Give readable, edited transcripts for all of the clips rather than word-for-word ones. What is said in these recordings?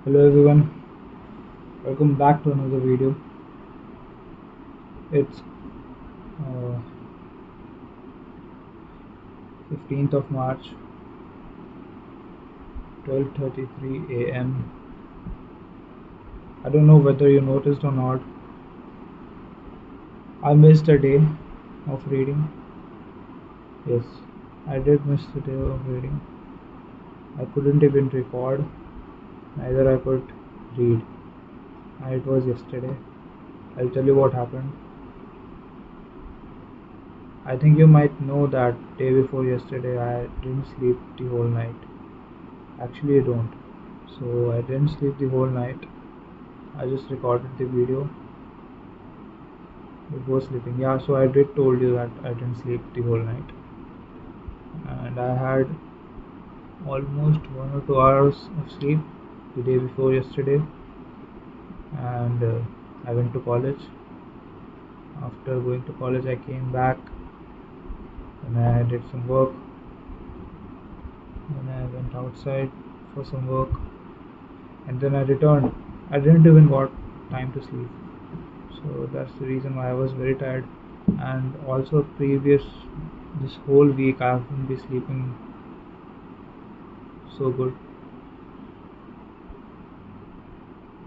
Hello everyone, welcome back to another video. It's uh, 15th of March, 12:33 a.m. I don't know whether you noticed or not, I missed a day of reading. Yes, I did miss the day of reading. I couldn't even record, neither I could read. And it was yesterday. I'll tell you what happened. I think you might know that day before yesterday I didn't sleep the whole night. Actually I don't. So I didn't sleep the whole night. I just recorded the video before sleeping. Yeah, so I did told you that I didn't sleep the whole night. And I had almost 1 or 2 hours of sleep the day before yesterday. And I went to college. After going to college I came back and I did some work. Then I went outside for some work and then I returned. I didn't even got time to sleep, so that's the reason why I was very tired. And also this whole week I haven't been sleeping so good.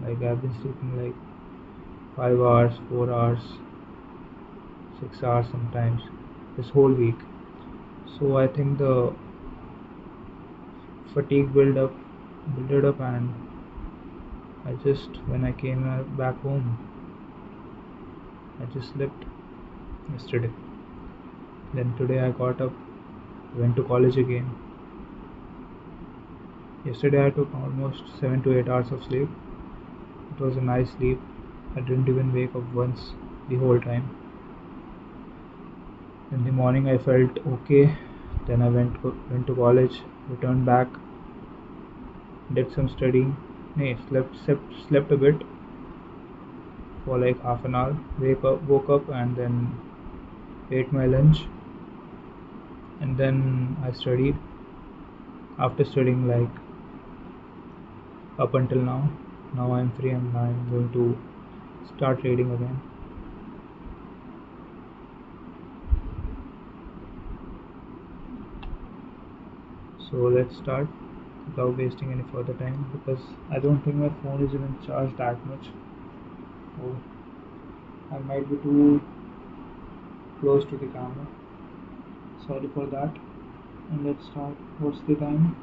Like I've been sleeping like 5 hours, 4 hours, 6 hours sometimes this whole week. So I think the fatigue built up and I just, when I came back home, I just slept yesterday. Then today I got up, went to college again. Yesterday I took almost 7 to 8 hours of sleep. It was a nice sleep. I didn't even wake up once the whole time. In the morning I felt okay. Then I went to college, returned back, did some studying. Slept a bit for like half an hour. Woke up and then ate my lunch. And then I studied. After studying like up until now I'm free and I'm going to start reading again. So let's start without wasting any further time, because I don't think my phone is even charged that much. Oh, I might be too close to the camera. Sorry for that. And let's start. What's the time?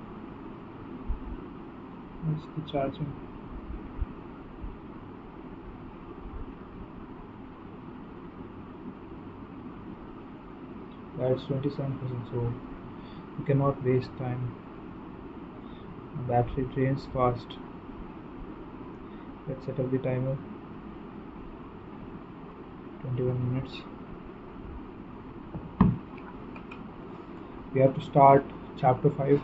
What's the charging? Yeah, it's 27%, so you cannot waste time. The battery drains fast. Let's set up the timer. 21 minutes. We have to start chapter 5.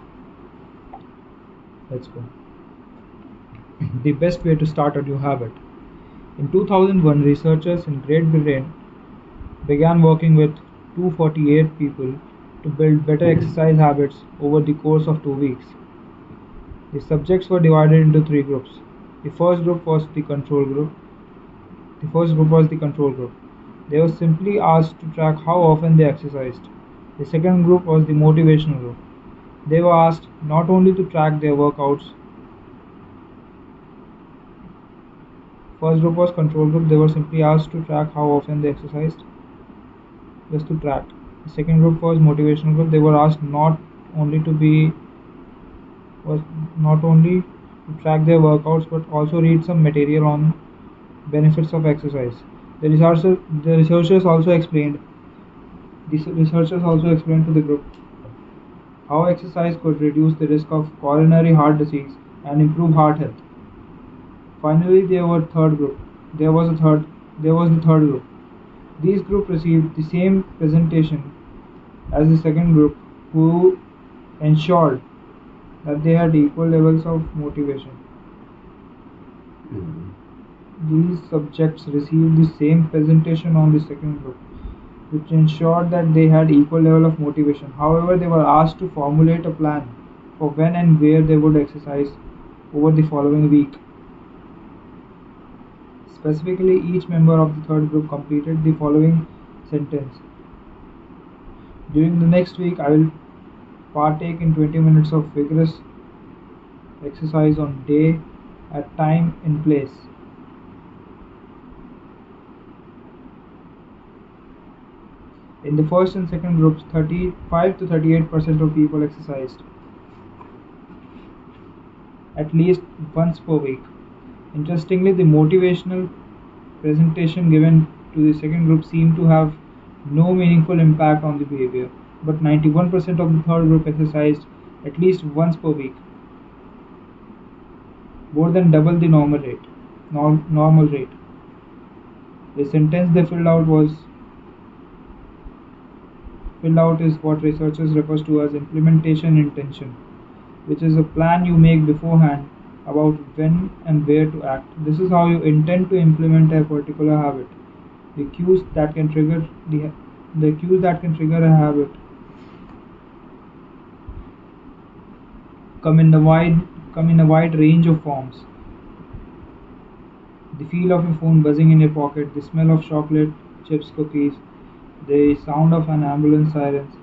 Let's go. The best way to start a new habit. In 2001, researchers in Great Britain began working with 248 people to build better exercise habits over the course of 2 weeks. The subjects were divided into 3 groups. The first group was the control group. They were simply asked to track how often they exercised. The second group was the motivational group. They were asked not only to track their workouts. First group was control group. They were simply asked to track how often they exercised, just to track. The second group was motivational group. They were asked not only to track their workouts but also read some material on benefits of exercise. The researchers also explained to the group how exercise could reduce the risk of coronary heart disease and improve heart health. Finally, there was the third group. These groups received the same presentation as the second group, who ensured that they had equal levels of motivation. These subjects received the same presentation on the second group, which ensured that they had equal level of motivation. However, they were asked to formulate a plan for when and where they would exercise over the following week. Specifically, each member of the third group completed the following sentence: during the next week, I will partake in 20 minutes of vigorous exercise on day, at time, in place. In the first and second groups, 35 to 38% of people exercised at least once per week. Interestingly, the motivational presentation given to the second group seemed to have no meaningful impact on the behavior, but 91% of the third group exercised at least once per week, more than double the normal rate. The sentence they filled out is what researchers refers to as implementation intention, which is a plan you make beforehand about when and where to act. This is how you intend to implement a particular habit. The cues that can trigger a habit come in a wide range of forms. The feel of your phone buzzing in your pocket, the smell of chocolate chips cookies, the sound of ambulance sirens,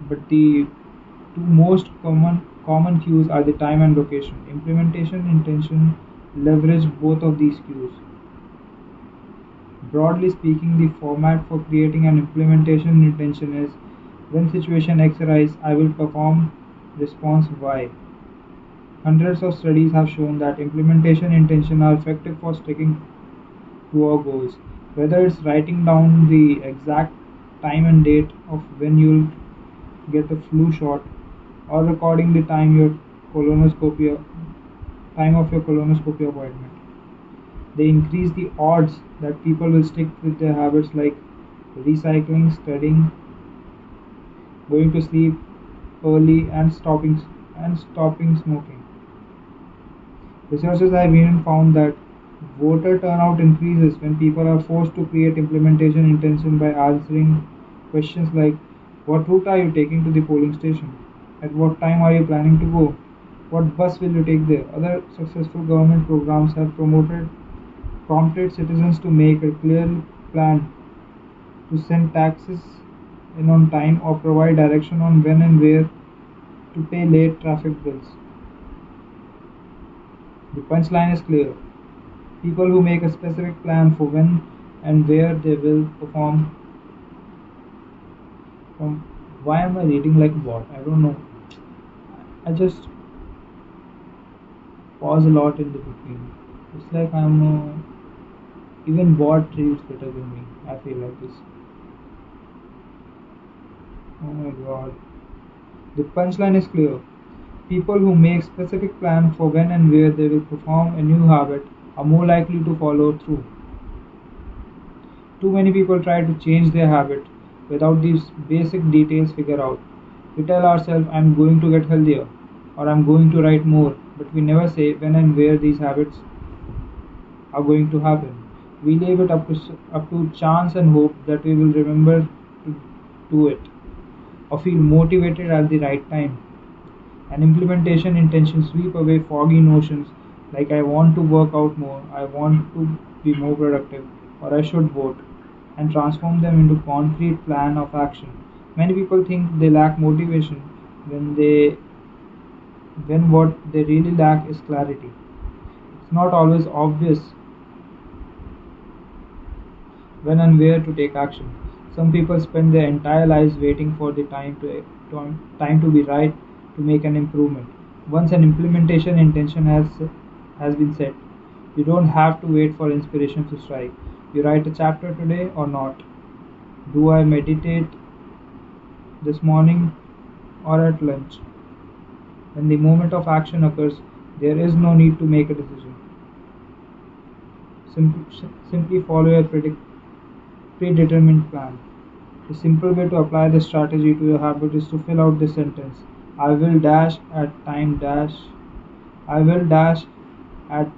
but the two most common cues are the time and location. Implementation intention leverage both of these cues. Broadly speaking, the format for creating an implementation intention is: when situation X arises, I will perform response Y. Hundreds of studies have shown that implementation intention are effective for sticking to our goals. Whether it's writing down the exact time and date of when you'll get a flu shot, or recording the time of your colonoscopy appointment, they increase the odds that people will stick with their habits like recycling, studying, going to sleep early, and stopping smoking. Researchers have even found that voter turnout increases when people are forced to create implementation intention by answering questions like: what route are you taking to the polling station? At what time are you planning to go? What bus will you take there? Other successful government programs have prompted citizens to make a clear plan to send taxes in on time or provide direction on when and where to pay late traffic bills. The punchline is clear. People who make a specific plan for when and where they will perform. Why am I reading like what? I don't know. I just pause a lot in the between. It's like even bot reads better than me. I feel like this. Oh my god. The punchline is clear. People who make specific plan for when and where they will perform a new habit are more likely to follow through. Too many people try to change their habit without these basic details figured out. We tell ourselves, I'm going to get healthier, or I'm going to write more, but we never say when and where these habits are going to happen. We leave it up to chance and hope that we will remember to do it, or feel motivated at the right time. And implementation intentions sweep away foggy notions like I want to work out more, I want to be more productive, or I should vote, and transform them into concrete plan of action. Many people think they lack motivation when what they really lack is clarity. It's not always obvious when and where to take action. Some people spend their entire lives waiting for the time to be right to make an improvement. Once an implementation intention has been set, you don't have to wait for inspiration to strike. You write a chapter today or not. Do I meditate this morning or at lunch? When the moment of action occurs, there is no need to make a decision. Simply follow a predetermined plan. The simple way to apply this strategy to your habit is to fill out this sentence: I will dash at time dash. I will dash at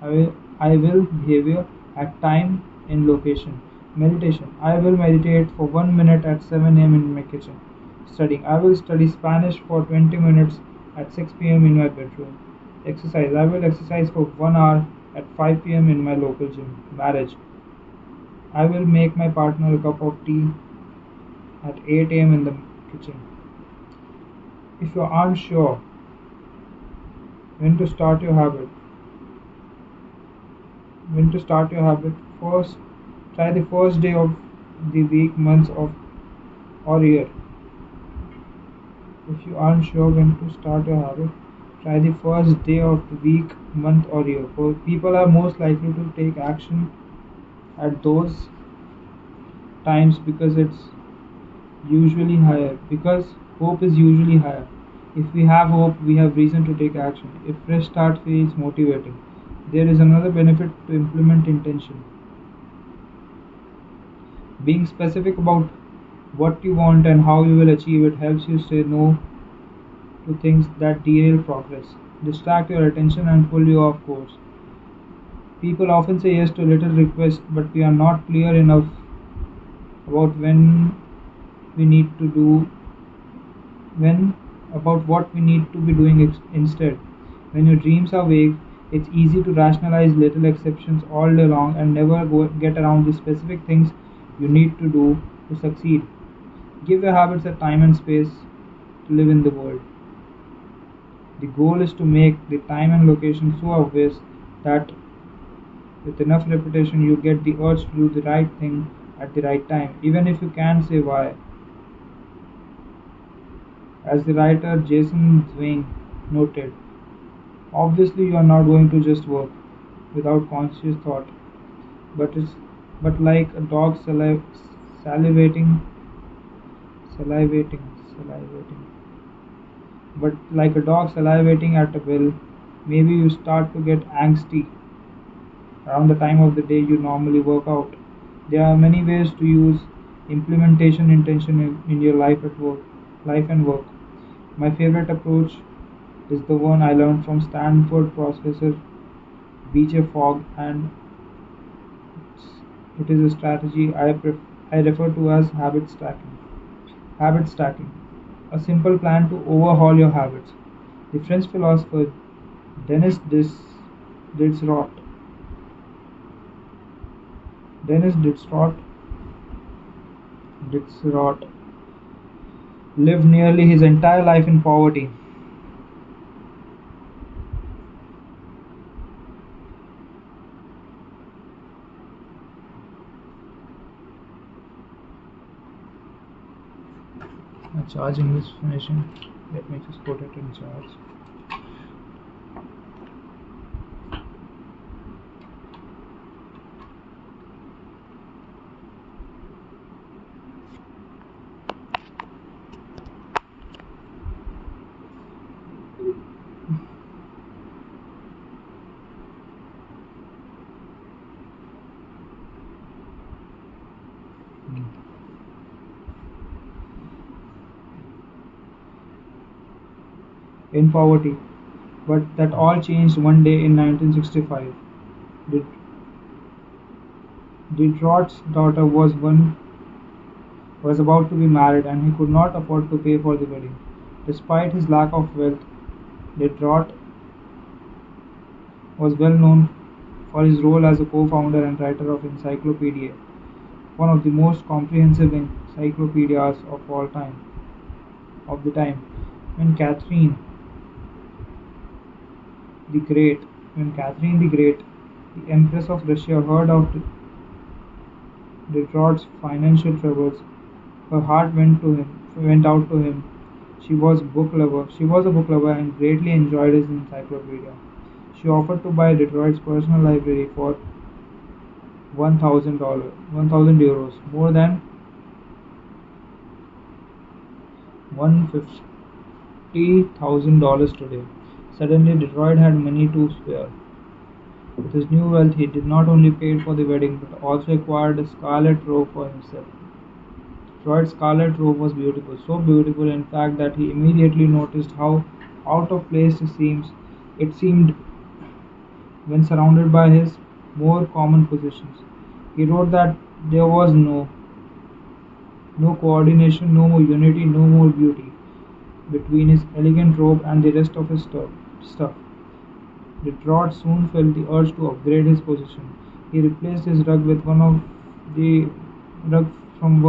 I will behavior at time in location. Meditation. I will meditate for 1 minute at 7 a.m. in my kitchen. Studying. I will study Spanish for 20 minutes at 6 p.m. in my bedroom. Exercise. I will exercise for 1 hour at 5 p.m. in my local gym. Marriage. I will make my partner a cup of tea at 8 a.m. in the kitchen. If you aren't sure when to start your habit, first try the first day of the week, month of or year. If you aren't sure when to start your habit, try the first day of the week, month or year. People are most likely to take action at those times because hope is usually higher. If we have hope, we have reason to take action. If fresh start feels motivating, there is another benefit to implement intention. Being specific about what you want and how you will achieve it helps you say no to things that derail progress, distract your attention, and pull you off course. People often say yes to little requests, but we are not clear enough about we need to do when about what we need to be doing instead. When your dreams are vague, it's easy to rationalize little exceptions all day long and never get around the specific things you need to do to succeed. Give your habits a time and space to live in the world. The goal is to make the time and location so obvious that with enough repetition you get the urge to do the right thing at the right time, even if you can't say why. As the writer Jason Zwing noted, obviously you are not going to just work without conscious thought, but it's but like a dog salivating, salivating. But like a dog salivating at a well, maybe you start to get angsty around the time of the day you normally work out. There are many ways to use implementation intention in your life and work. My favorite approach is the one I learned from Stanford professor B.J. Fogg, and it is a strategy I refer to as habit stacking. Habit stacking, a simple plan to overhaul your habits. The French philosopher Denis Diderot, Denis Diderot lived nearly his entire life in poverty. My charging is finishing. Let me just put it in charge. In poverty, but that all changed one day in 1965. Diderot's daughter was about to be married and he could not afford to pay for the wedding. Despite his lack of wealth, Diderot was well known for his role as a co-founder and writer of Encyclopedia, one of the most comprehensive encyclopedias of the time. When the Great, when Catherine the Great, the Empress of Russia, heard of Diderot's financial troubles, her heart went out to him. She was a book lover and greatly enjoyed his encyclopedia. She offered to buy Diderot's personal library for €1,000, more than $150,000 today. Suddenly, Diderot had money to spare. With his new wealth, he did not only pay for the wedding but also acquired a scarlet robe for himself. Diderot's scarlet robe was beautiful, so beautiful in fact that he immediately noticed how out of place it seemed when surrounded by his more common possessions. He wrote that there was no coordination, no more unity, no more beauty between his elegant robe and the rest of his stuff. Detroit soon felt the urge to upgrade his position. He replaced his rug with one of the rug from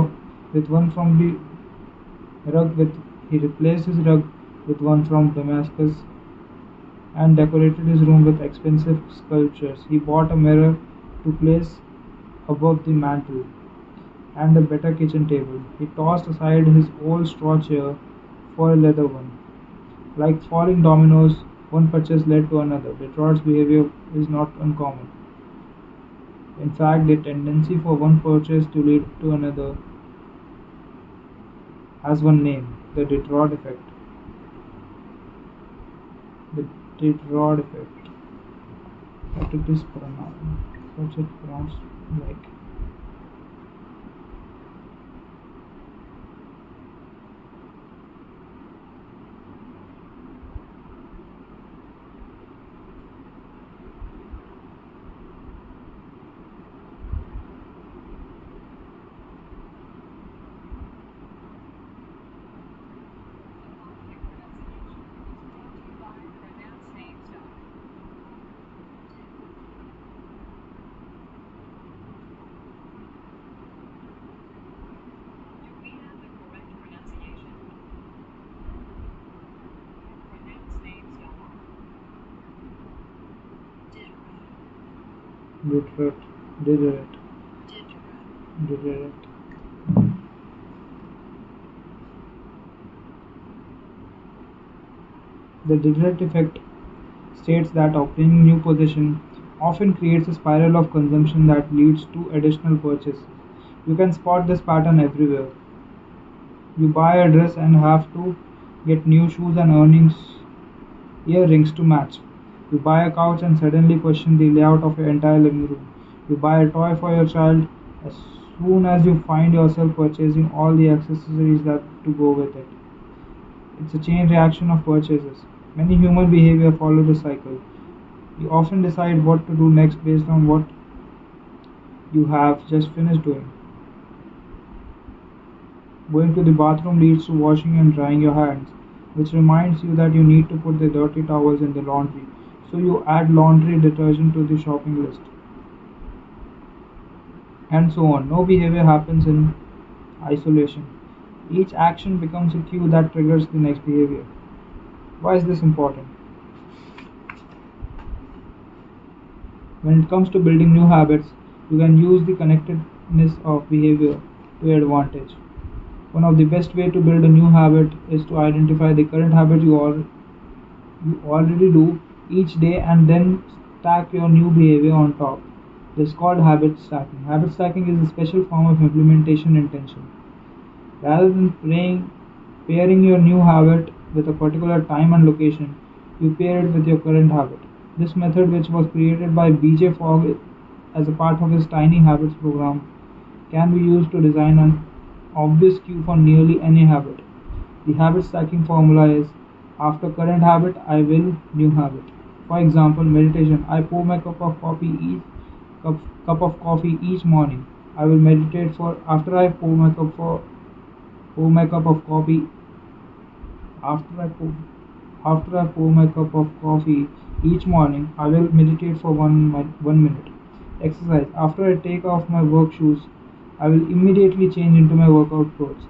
with one from the rug with he replaced his rug with one from Damascus and decorated his room with expensive sculptures. He bought a mirror to place above the mantel and a better kitchen table. He tossed aside his old straw chair for a leather one. Like falling dominoes, one purchase led to another. Detroit's behavior is not uncommon. In fact, the tendency for one purchase to lead to another has one name: the Detroit effect. The Detroit effect. What it is pronounced? What's it pronounced like? Detroit. Detroit. Detroit. The Detroit effect states that obtaining new possession often creates a spiral of consumption that leads to additional purchases. You can spot this pattern everywhere. You buy a dress and have to get new shoes and earrings to match. You buy a couch and suddenly question the layout of your entire living room. You buy a toy for your child as soon as you find yourself purchasing all the accessories that to go with it. It's a chain reaction of purchases. Many human behavior follow this cycle. You often decide what to do next based on what you have just finished doing. Going to the bathroom leads to washing and drying your hands, which reminds you that you need to put the dirty towels in the laundry. So you add laundry detergent to the shopping list. And so on. No behavior happens in isolation. Each action becomes a cue that triggers the next behavior. Why is this important? When it comes to building new habits, you can use the connectedness of behavior to your advantage. One of the best ways to build a new habit is to identify the current habit you already do each day and then stack your new behavior on top. This is called habit stacking. Habit stacking is a special form of implementation intention. Rather than pairing your new habit with a particular time and location, you pair it with your current habit. This method, which was created by BJ Fogg as a part of his Tiny Habits program, can be used to design an obvious cue for nearly any habit. The habit stacking formula is: after current habit, I will new habit. For example, meditation. I pour my cup of coffee each morning. I will meditate for after I pour my cup of coffee after I pour after I pour my cup of coffee each morning. I will meditate for 1 minute. Exercise. After I take off my work shoes, I will immediately change into my workout clothes.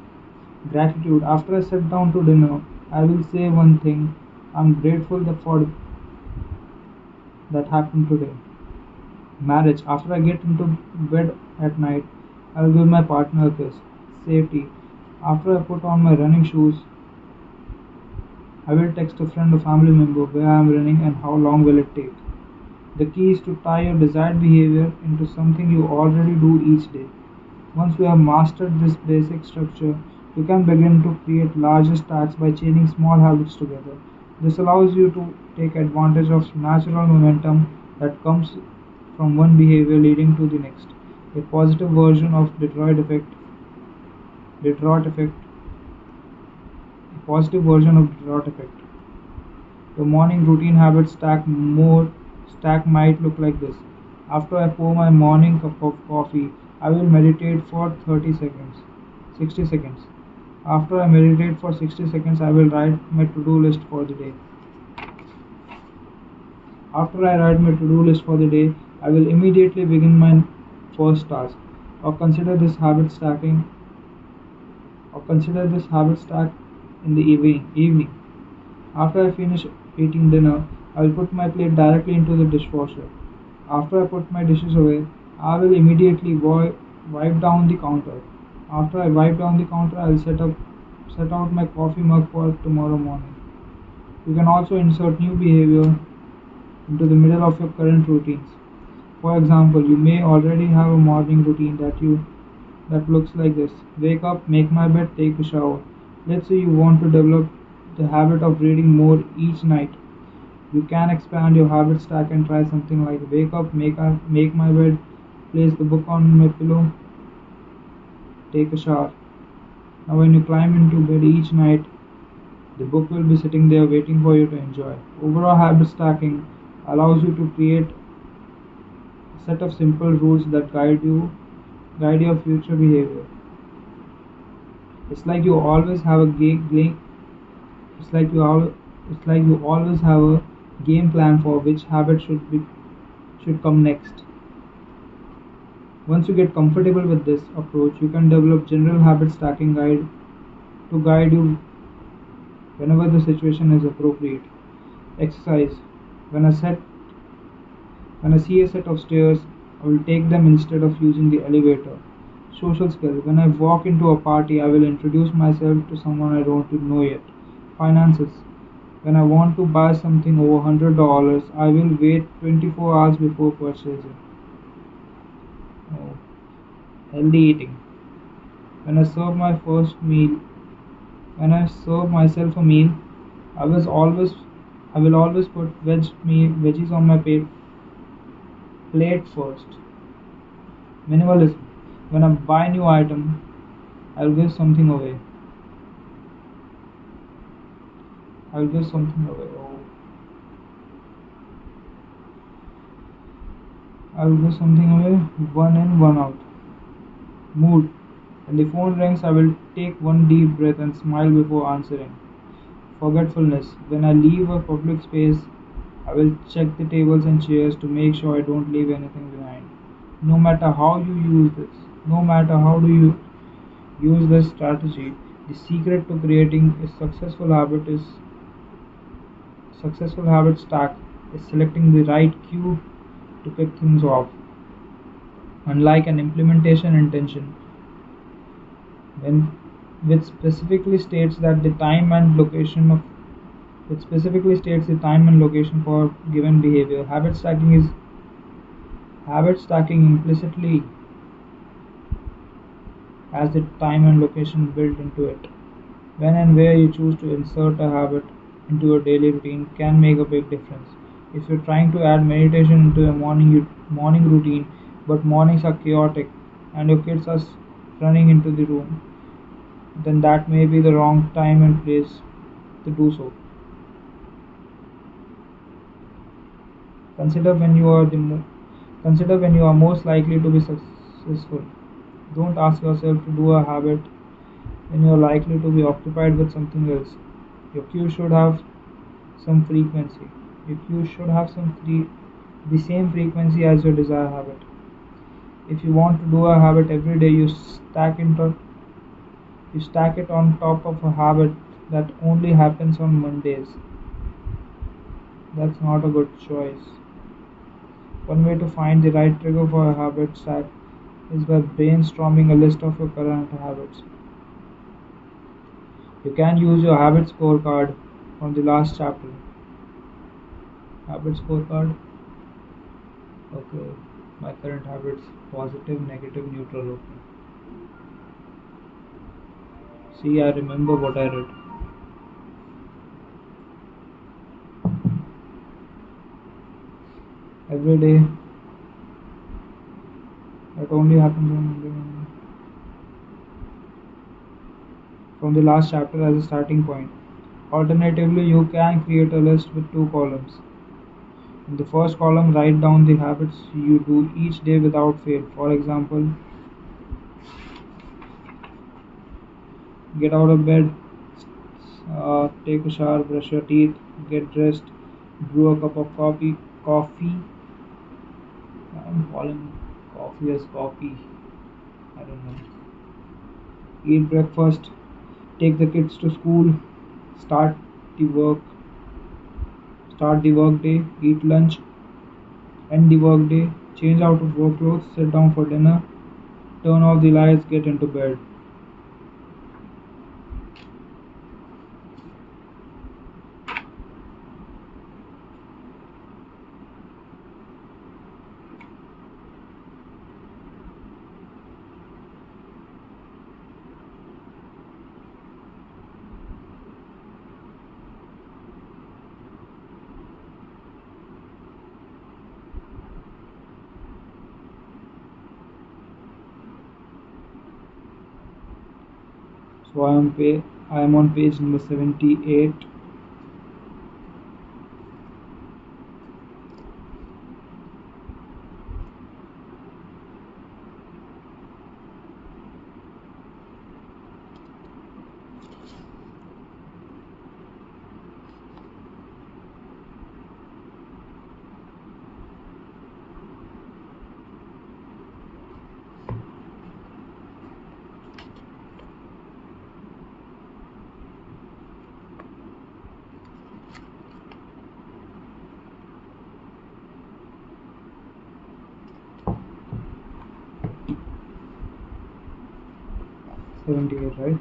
Gratitude. After I sit down to dinner, I will say one thing I'm grateful for that happened today. Marriage. After I get into bed at night, I will give my partner a kiss. Safety. After I put on my running shoes, I will text a friend or family member where I am running and how long will it take. The key is to tie your desired behavior into something you already do each day. Once you have mastered this basic structure, you can begin to create larger stacks by chaining small habits together. This allows you to take advantage of natural momentum that comes from one behavior leading to the next. A positive version of Detroit effect, a positive version of Detroit effect. Your morning routine habit stack might look like this. After I pour my morning cup of coffee, I will meditate for 30 seconds, 60 seconds. After I meditate for 60 seconds, I will write my to-do list for the day. After I write my to-do list for the day, I will immediately begin my first task. Or consider this habit stacking or consider this habit stack in the evening. After I finish eating dinner, I will put my plate directly into the dishwasher. After I put my dishes away, I will immediately wipe down the counter. After I wipe down the counter, I will set out my coffee mug for tomorrow morning. You can also insert new behavior into the middle of your current routines. For example, you may already have a morning routine that looks like this. Wake up, make my bed, take a shower. Let's say you want to develop the habit of reading more each night. You can expand your habit stack and try something like wake up, make my bed, place the book on my pillow, take a shower. Now when you climb into bed each night, the book will be sitting there waiting for you to enjoy. Overall habit stacking allows you to create a set of simple rules that guide your future behavior. It's like you always have a game. It's like you always have a game plan for which habit should come next. Once you get comfortable with this approach, you can develop general habit stacking guide to guide you whenever the situation is appropriate. Exercise. When I set when I see a set of stairs, I will take them instead of using the elevator. Social skill. When I walk into a party, I will introduce myself to someone I don't know yet. Finances. When I want to buy something over $100, I will wait 24 hours before purchasing. Oh. Healthy eating. When I serve my first meal, when I serve myself a meal, I will always I will always put veggies on my plate first. Minimalism. When I buy new item, I'll give something away. I'll give something away. Oh. I'll give something away. One in, one out. Mood. When the phone rings, I will take one deep breath and smile before answering. Forgetfulness. When I leave a public space, I will check the tables and chairs to make sure I don't leave anything behind. No matter how you use this, no matter how do you use this strategy, the secret to creating a successful habit stack is selecting the right cue to kick things off. Unlike an implementation intention, when which specifically states that the time and location of which specifically states the time and location for given behavior, habit stacking implicitly has the time and location built into it. When and where you choose to insert a habit into your daily routine can make a big difference. If you're trying to add meditation into a morning routine, but mornings are chaotic and your kids are running into the room, then that may be the wrong time and place to do so. Consider when you are consider when you are most likely to be successful. Don't ask yourself to do a habit when you are likely to be occupied with something else. Your cue should have some frequency. Your cue should have the same frequency as your desired habit. If you want to do a habit every day, you stack it on top of a habit that only happens on Mondays. That's not a good choice. One way to find the right trigger for a habit stack is by brainstorming a list of your current habits. You can use your habit scorecard from the last chapter. Habit scorecard. Okay, my current habits: positive, negative, neutral. Okay. See, I remember what I read. Every day, that only happens on from the last chapter as a starting point. Alternatively, you can create a list with two columns. In the first column, write down the habits you do each day without fail. For example, get out of bed, take a shower, brush your teeth, get dressed, brew a cup of Coffee. I'm calling coffee as coffee. I don't know. Eat breakfast. Take the kids to school. Start the work. Start the work day. Eat lunch. End the work day. Change out of work clothes. Sit down for dinner. Turn off the lights. Get into bed. So I am on page number 78. Right?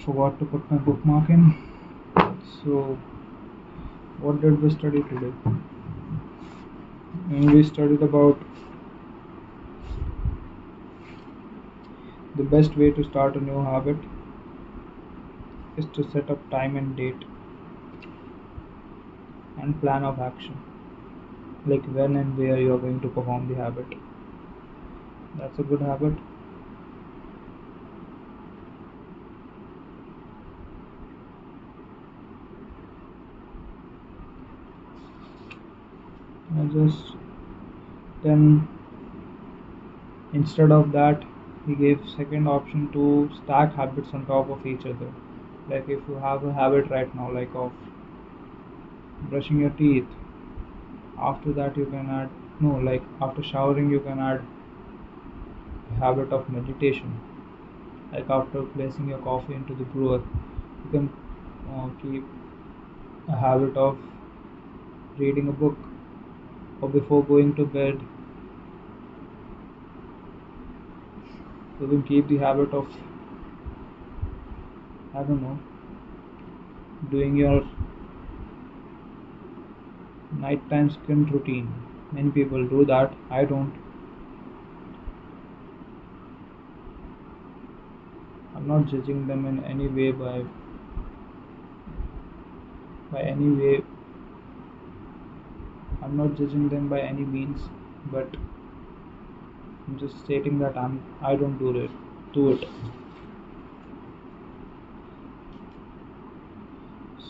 Forgot to put my bookmark in. So, what did we study today? And we studied about the best way to start a new habit is to set up time and date and plan of action, like when and where you are going to perform the habit. That's a good habit. I just then instead of that he gave second option to stack habits on top of each other. Like if you have a habit right now, like of brushing your teeth, after that you can add no, like after showering you can add a habit of meditation. Like after placing your coffee into the brewer, you can keep a habit of reading a book, or before going to bed you can keep the habit of, I don't know, doing your nighttime skin routine. Many people do that. I don't. I'm not judging them in any way by any way. I'm not judging them by any means, but I'm just stating that I don't do it. Do it.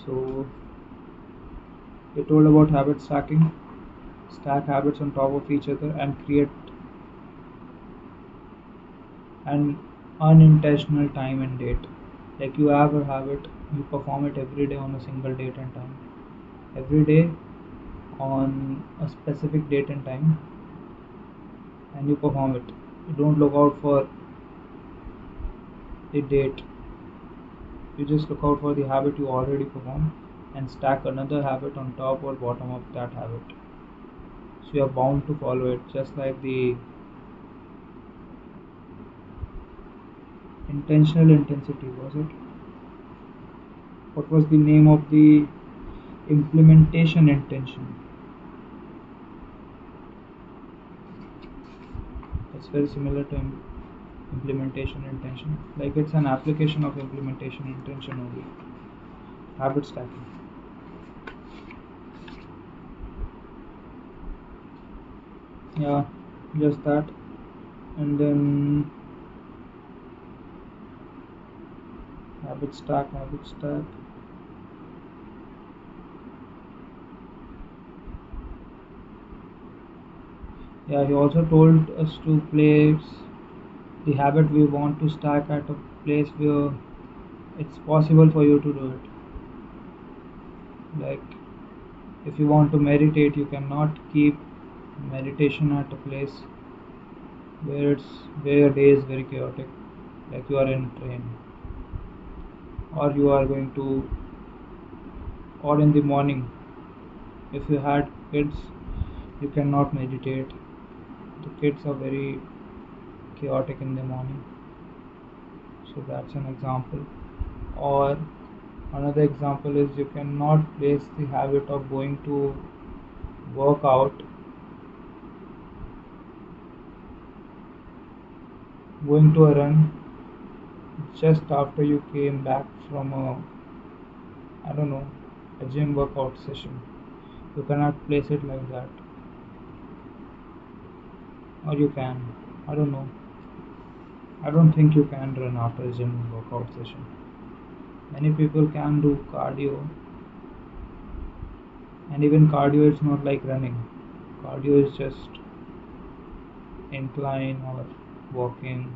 So we told about habit stacking. Stack habits on top of each other and create an unintentional time and date. Like you have a habit, you perform it every day on a single date and time. Every day on a specific date and time, and you perform it. You don't look out for the date, you just look out for the habit you already perform and stack another habit on top or bottom of that habit. So you are bound to follow it, just like the intentional intensity. Was it? What was the name of the implementation intention? It's very similar to implementation intention. Like it's an application of implementation intention only. Habit stacking. Yeah, just that. And then habit stack. Yeah, he also told us to place the habit we want to stack at a place where It's possible for you to do it. Like, if you want to meditate, you cannot keep meditation at a place where your day is very chaotic, like you are in a train, or you are going to, or in the morning. If you had kids, you cannot meditate. The kids are very chaotic in the morning. So that's an example. Or another example is you cannot place the habit of work out going to a run just after you came back from a, I don't know, a gym workout session. You cannot place it like that. Or you can. I don't know. I don't think you can run after a gym workout session. Many people can do cardio, and even cardio is not like running. Cardio is just incline or walking.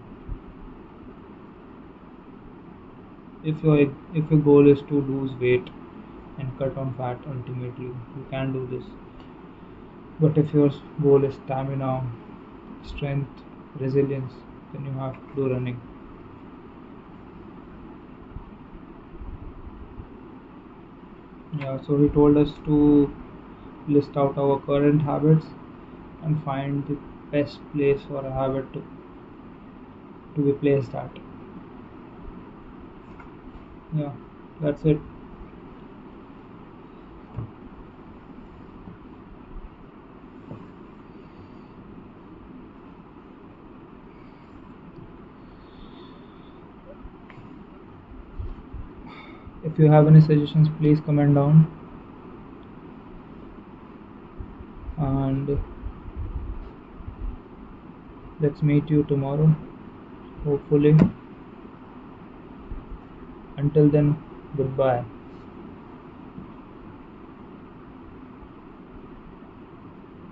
If your goal is to lose weight and cut on fat, ultimately you can do this. But if your goal is stamina, strength, resilience, then you have to do running. Yeah, so he told us to list out our current habits and find the best place for a habit to be placed at. Yeah, that's it. If you have any suggestions, please comment down, and let's meet you tomorrow, hopefully. Until then, goodbye.